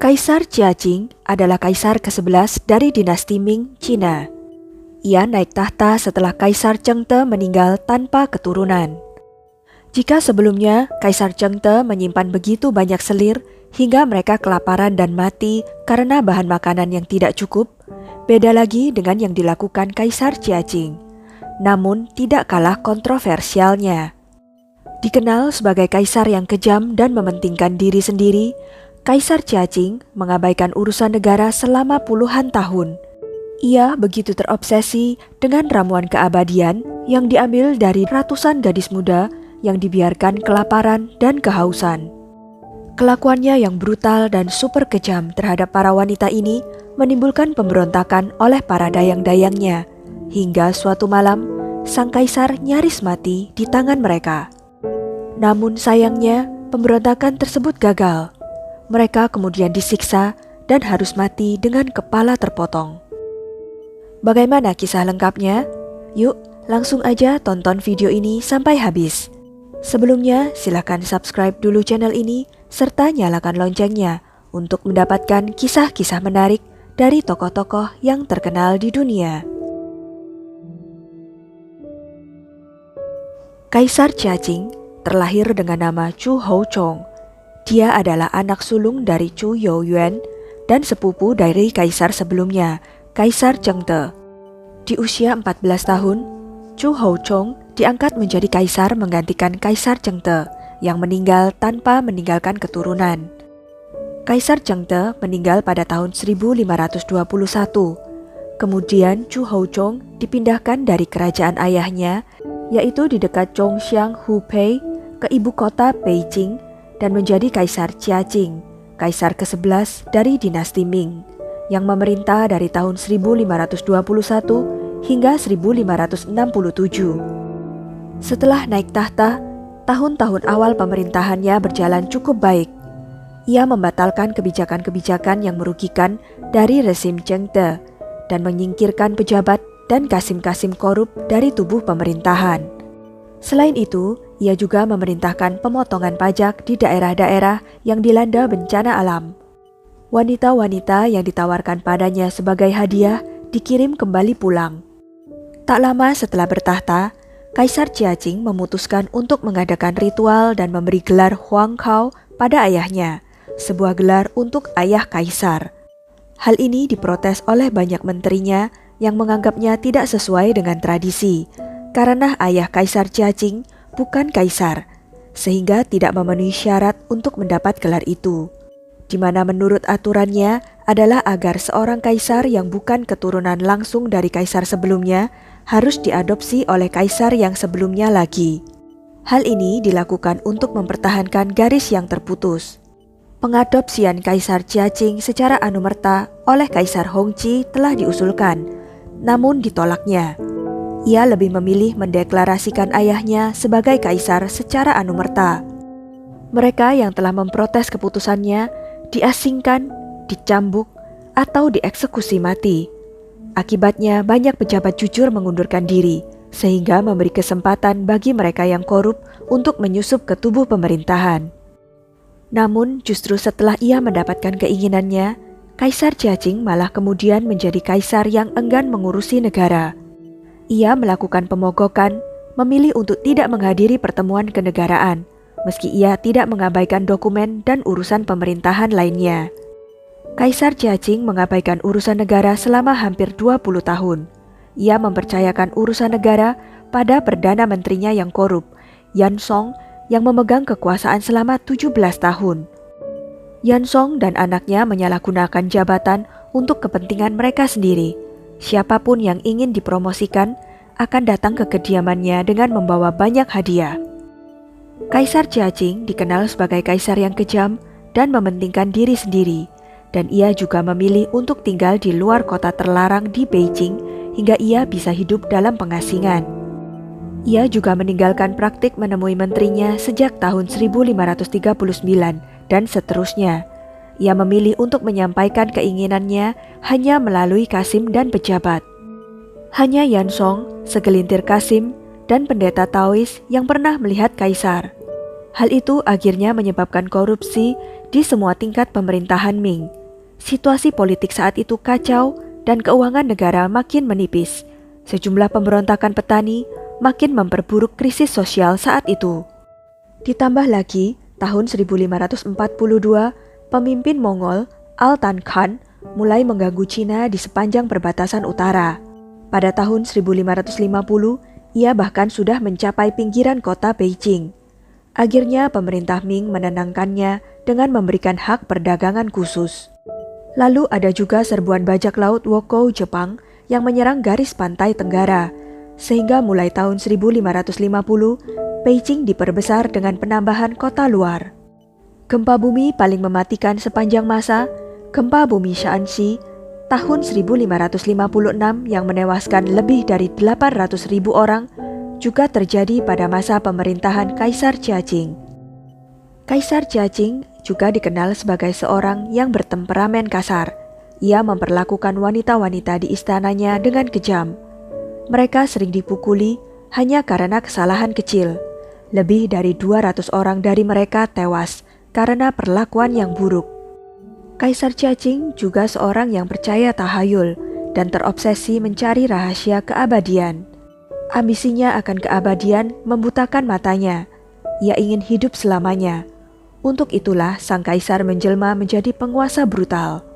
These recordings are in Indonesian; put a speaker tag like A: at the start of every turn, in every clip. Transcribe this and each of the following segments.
A: Kaisar Jiaqing adalah kaisar ke-11 dari dinasti Ming, Cina. Ia naik tahta setelah Kaisar Chengde meninggal tanpa keturunan. Jika sebelumnya Kaisar Chengde menyimpan begitu banyak selir hingga mereka kelaparan dan mati karena bahan makanan yang tidak cukup, beda lagi dengan yang dilakukan Kaisar Jiaqing. Namun tidak kalah kontroversialnya. Dikenal sebagai kaisar yang kejam dan mementingkan diri sendiri, Kaisar Jiaqing mengabaikan urusan negara selama puluhan tahun. Ia begitu terobsesi dengan ramuan keabadian yang diambil dari ratusan gadis muda yang dibiarkan kelaparan dan kehausan. Kelakuannya yang brutal dan super kejam terhadap para wanita ini menimbulkan pemberontakan oleh para dayang-dayangnya, hingga suatu malam sang kaisar nyaris mati di tangan mereka. Namun sayangnya pemberontakan tersebut gagal. Mereka kemudian disiksa dan harus mati dengan kepala terpotong. Bagaimana kisah lengkapnya? Yuk, langsung aja tonton video ini sampai habis. Sebelumnya, silakan subscribe dulu channel ini serta nyalakan loncengnya untuk mendapatkan kisah-kisah menarik dari tokoh-tokoh yang terkenal di dunia. Kaisar Jiaqing terlahir dengan nama Chu Houchong. Dia adalah anak sulung dari Chu Youyuan dan sepupu dari kaisar sebelumnya, Kaisar Chengde. Di usia 14 tahun, Chu Houchong diangkat menjadi kaisar menggantikan Kaisar Chengde yang meninggal tanpa meninggalkan keturunan. Kaisar Chengde meninggal pada tahun 1521. Kemudian Chu Houchong dipindahkan dari kerajaan ayahnya, yaitu di dekat Zhongshan Hubei, ke ibu kota Beijing, dan menjadi Kaisar Jiaqing, kaisar ke-11 dari dinasti Ming, yang memerintah dari tahun 1521 hingga 1567. Setelah naik tahta, tahun-tahun awal pemerintahannya berjalan cukup baik. Ia membatalkan kebijakan-kebijakan yang merugikan dari rezim Chengde dan menyingkirkan pejabat dan kasim-kasim korup dari tubuh pemerintahan. Selain itu, ia juga memerintahkan pemotongan pajak di daerah-daerah yang dilanda bencana alam. Wanita-wanita yang ditawarkan padanya sebagai hadiah dikirim kembali pulang. Tak lama setelah bertahta, Kaisar Jiaqing memutuskan untuk mengadakan ritual dan memberi gelar Huangkhao pada ayahnya, sebuah gelar untuk ayah kaisar. Hal ini diprotes oleh banyak menterinya yang menganggapnya tidak sesuai dengan tradisi, karena ayah Kaisar Jiaqing bukan kaisar, sehingga tidak memenuhi syarat untuk mendapat gelar itu, di mana menurut aturannya adalah agar seorang kaisar yang bukan keturunan langsung dari kaisar sebelumnya harus diadopsi oleh kaisar yang sebelumnya lagi. Hal ini dilakukan untuk mempertahankan garis yang terputus. Pengadopsian Kaisar Jiaqing secara anumerta oleh Kaisar Hongzhi telah diusulkan, namun ditolaknya. Ia lebih memilih mendeklarasikan ayahnya sebagai kaisar secara anumerta. Mereka yang telah memprotes keputusannya diasingkan, dicambuk, atau dieksekusi mati. Akibatnya banyak pejabat jujur mengundurkan diri, sehingga memberi kesempatan bagi mereka yang korup untuk menyusup ke tubuh pemerintahan. Namun justru setelah ia mendapatkan keinginannya, Kaisar Jiaqing malah kemudian menjadi kaisar yang enggan mengurusi negara. Ia melakukan pemogokan, memilih untuk tidak menghadiri pertemuan kenegaraan, meski ia tidak mengabaikan dokumen dan urusan pemerintahan lainnya. Kaisar Jiaqing mengabaikan urusan negara selama hampir 20 tahun. Ia mempercayakan urusan negara pada Perdana Menterinya yang korup, Yan Song, yang memegang kekuasaan selama 17 tahun. Yan Song dan anaknya menyalahgunakan jabatan untuk kepentingan mereka sendiri. Siapapun yang ingin dipromosikan akan datang ke kediamannya dengan membawa banyak hadiah. Kaisar Jiaqing dikenal sebagai kaisar yang kejam dan mementingkan diri sendiri, dan ia juga memilih untuk tinggal di luar kota terlarang di Beijing hingga ia bisa hidup dalam pengasingan. Ia juga meninggalkan praktik menemui menterinya sejak tahun 1539 dan seterusnya. Ia memilih untuk menyampaikan keinginannya hanya melalui kasim dan pejabat. Hanya Yan Song, segelintir kasim, dan pendeta Taois yang pernah melihat kaisar. Hal itu akhirnya menyebabkan korupsi di semua tingkat pemerintahan Ming. Situasi politik saat itu kacau dan keuangan negara makin menipis. Sejumlah pemberontakan petani makin memperburuk krisis sosial saat itu. Ditambah lagi, tahun 1542, pemimpin Mongol Altan Khan mulai mengganggu Cina di sepanjang perbatasan utara. Pada tahun 1550, ia bahkan sudah mencapai pinggiran kota Beijing. Akhirnya pemerintah Ming menenangkannya dengan memberikan hak perdagangan khusus. Lalu ada juga serbuan bajak laut Wokou Jepang yang menyerang garis pantai Tenggara, sehingga mulai tahun 1550, Beijing diperbesar dengan penambahan kota luar. Gempa bumi paling mematikan sepanjang masa, gempa bumi Shaanxi, tahun 1556 yang menewaskan lebih dari 800.000 orang, juga terjadi pada masa pemerintahan Kaisar Jiaqing. Kaisar Jiaqing juga dikenal sebagai seorang yang bertemperamen kasar. Ia memperlakukan wanita-wanita di istananya dengan kejam. Mereka sering dipukuli hanya karena kesalahan kecil. Lebih dari 200 orang dari mereka tewas karena perlakuan yang buruk. Kaisar Jiaqing juga seorang yang percaya tahayul dan terobsesi mencari rahasia keabadian. Ambisinya akan keabadian membutakan matanya. Ia ingin hidup selamanya. Untuk itulah sang kaisar menjelma menjadi penguasa brutal.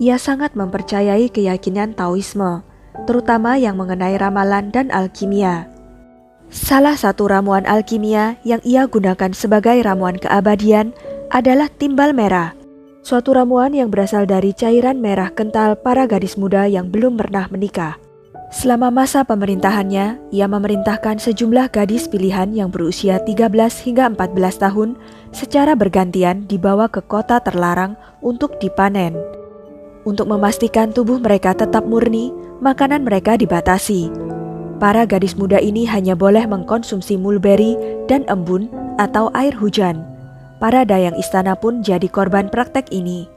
A: Ia sangat mempercayai keyakinan Taoisme, terutama yang mengenai ramalan dan alkimia. Salah satu ramuan alkimia yang ia gunakan sebagai ramuan keabadian adalah timbal merah, suatu ramuan yang berasal dari cairan merah kental para gadis muda yang belum pernah menikah. Selama masa pemerintahannya, ia memerintahkan sejumlah gadis pilihan yang berusia 13 hingga 14 tahun secara bergantian dibawa ke kota terlarang untuk dipanen. Untuk memastikan tubuh mereka tetap murni, makanan mereka dibatasi. Para gadis muda ini hanya boleh mengkonsumsi mulberry dan embun atau air hujan. Para dayang istana pun jadi korban praktek ini.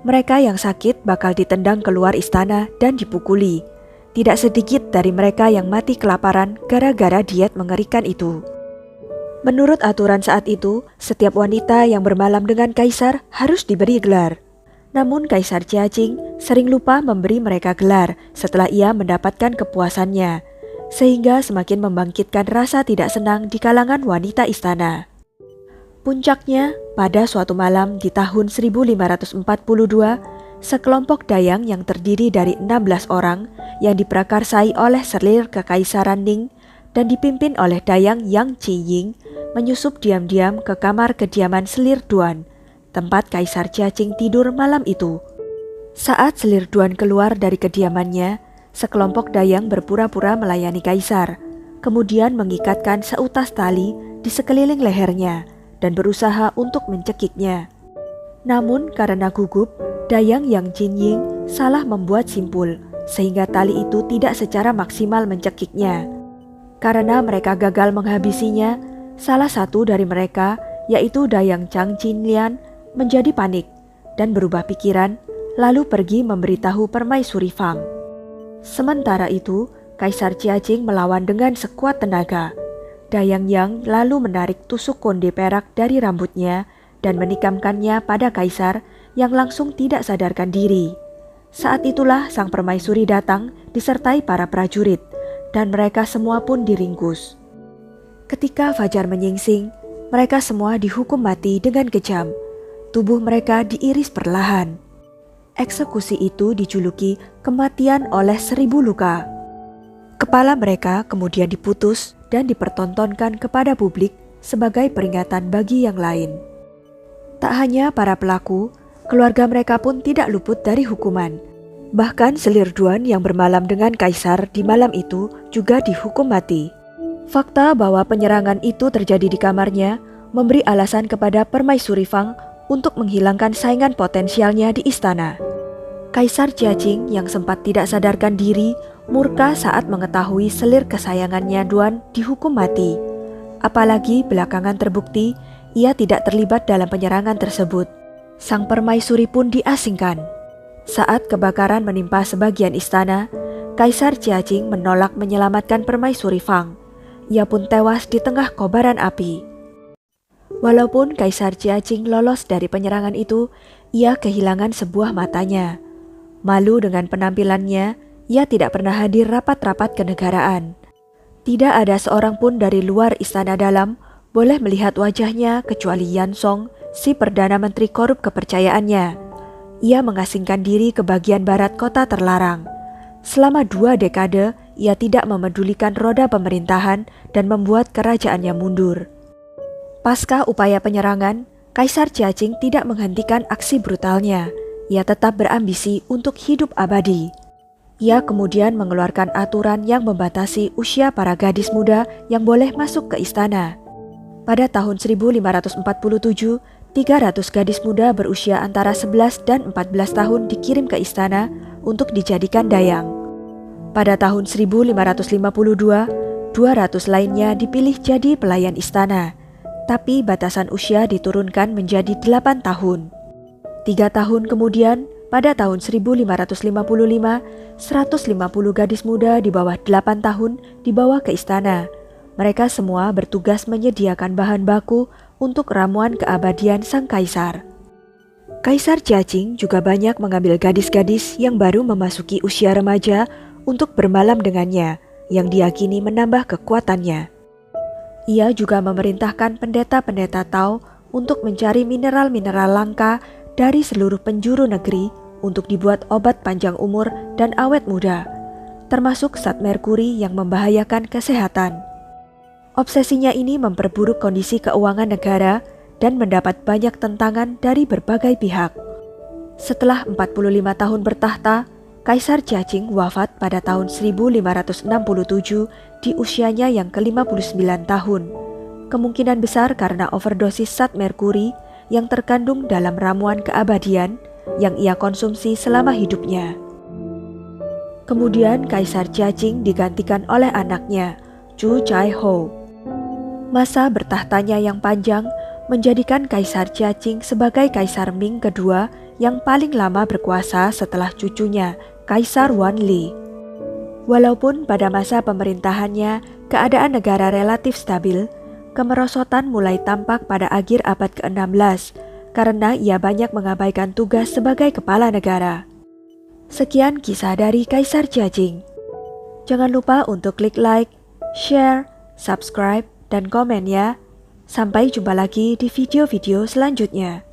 A: Mereka yang sakit bakal ditendang keluar istana dan dipukuli. Tidak sedikit dari mereka yang mati kelaparan gara-gara diet mengerikan itu. Menurut aturan saat itu, setiap wanita yang bermalam dengan kaisar harus diberi gelar. Namun Kaisar Jiaqing sering lupa memberi mereka gelar setelah ia mendapatkan kepuasannya, sehingga semakin membangkitkan rasa tidak senang di kalangan wanita istana. Puncaknya, pada suatu malam di tahun 1542, sekelompok dayang yang terdiri dari 16 orang yang diprakarsai oleh selir kekaisaran Ning dan dipimpin oleh dayang Yang Qiying menyusup diam-diam ke kamar kediaman selir Duan, tempat Kaisar Jiaqing tidur malam itu. Saat selir Duan keluar dari kediamannya, sekelompok dayang berpura-pura melayani kaisar, kemudian mengikatkan seutas tali di sekeliling lehernya dan berusaha untuk mencekiknya. Namun karena gugup, dayang Yang Qiying salah membuat simpul, sehingga tali itu tidak secara maksimal mencekiknya. Karena mereka gagal menghabisinya, salah satu dari mereka, yaitu dayang Chang Qinlian, menjadi panik dan berubah pikiran, lalu pergi memberitahu Permaisuri Fang. Sementara itu, Kaisar Jiaqing melawan dengan sekuat tenaga. Dayang Yang lalu menarik tusuk konde perak dari rambutnya dan menikamkannya pada kaisar yang langsung tidak sadarkan diri. Saat itulah sang permaisuri datang disertai para prajurit, dan mereka semua pun diringkus. Ketika fajar menyingsing, mereka semua dihukum mati dengan kejam. Tubuh mereka diiris perlahan. Eksekusi itu dijuluki kematian oleh 1000 luka. Kepala mereka kemudian diputus dan dipertontonkan kepada publik sebagai peringatan bagi yang lain. Tak hanya para pelaku, keluarga mereka pun tidak luput dari hukuman. Bahkan selir Duan yang bermalam dengan kaisar di malam itu juga dihukum mati. Fakta bahwa penyerangan itu terjadi di kamarnya memberi alasan kepada Permaisuri Fang untuk menghilangkan saingan potensialnya di istana. Kaisar Jiaqing yang sempat tidak sadarkan diri murka saat mengetahui selir kesayangannya Duan dihukum mati. Apalagi belakangan terbukti ia tidak terlibat dalam penyerangan tersebut. Sang permaisuri pun diasingkan. Saat kebakaran menimpa sebagian istana, Kaisar Jiaqing menolak menyelamatkan Permaisuri Fang. Ia pun tewas di tengah kobaran api. Walaupun Kaisar Jiaqing lolos dari penyerangan itu, ia kehilangan sebuah matanya. Malu dengan penampilannya, ia tidak pernah hadir rapat-rapat kenegaraan. Tidak ada seorang pun dari luar istana dalam boleh melihat wajahnya kecuali Yan Song, si Perdana Menteri korup kepercayaannya. Ia mengasingkan diri ke bagian barat kota terlarang. Selama 2 dekade, ia tidak memedulikan roda pemerintahan dan membuat kerajaannya mundur. Pasca upaya penyerangan, Kaisar Jiaqing tidak menghentikan aksi brutalnya. Ia tetap berambisi untuk hidup abadi. Ia kemudian mengeluarkan aturan yang membatasi usia para gadis muda yang boleh masuk ke istana. Pada tahun 1547, 300 gadis muda berusia antara 11 dan 14 tahun dikirim ke istana untuk dijadikan dayang. Pada tahun 1552, 200 lainnya dipilih jadi pelayan istana, tapi batasan usia diturunkan menjadi 8 tahun. 3 tahun kemudian, pada tahun 1555, 150 gadis muda di bawah 8 tahun dibawa ke istana. Mereka semua bertugas menyediakan bahan baku untuk ramuan keabadian sang kaisar. Kaisar Jiaqing juga banyak mengambil gadis-gadis yang baru memasuki usia remaja untuk bermalam dengannya, yang diyakini menambah kekuatannya. Ia juga memerintahkan pendeta-pendeta Tao untuk mencari mineral-mineral langka dari seluruh penjuru negeri untuk dibuat obat panjang umur dan awet muda, termasuk zat merkuri yang membahayakan kesehatan. Obsesinya ini memperburuk kondisi keuangan negara dan mendapat banyak tentangan dari berbagai pihak. Setelah 45 tahun bertahta, Kaisar Jiaqing wafat pada tahun 1567 di usianya yang ke-59 tahun. Kemungkinan besar karena overdosis zat merkuri yang terkandung dalam ramuan keabadian yang ia konsumsi selama hidupnya. Kemudian Kaisar Jiaqing digantikan oleh anaknya, Chu Chai-ho. Masa bertahtanya yang panjang menjadikan Kaisar Jiaqing sebagai Kaisar Ming kedua yang paling lama berkuasa setelah cucunya, Kaisar Wanli. Walaupun pada masa pemerintahannya keadaan negara relatif stabil, kemerosotan mulai tampak pada akhir abad ke-16 karena ia banyak mengabaikan tugas sebagai kepala negara. Sekian kisah dari Kaisar Jiaqing. Jangan lupa untuk klik like, share, subscribe, dan komen ya. Sampai jumpa lagi di video-video selanjutnya.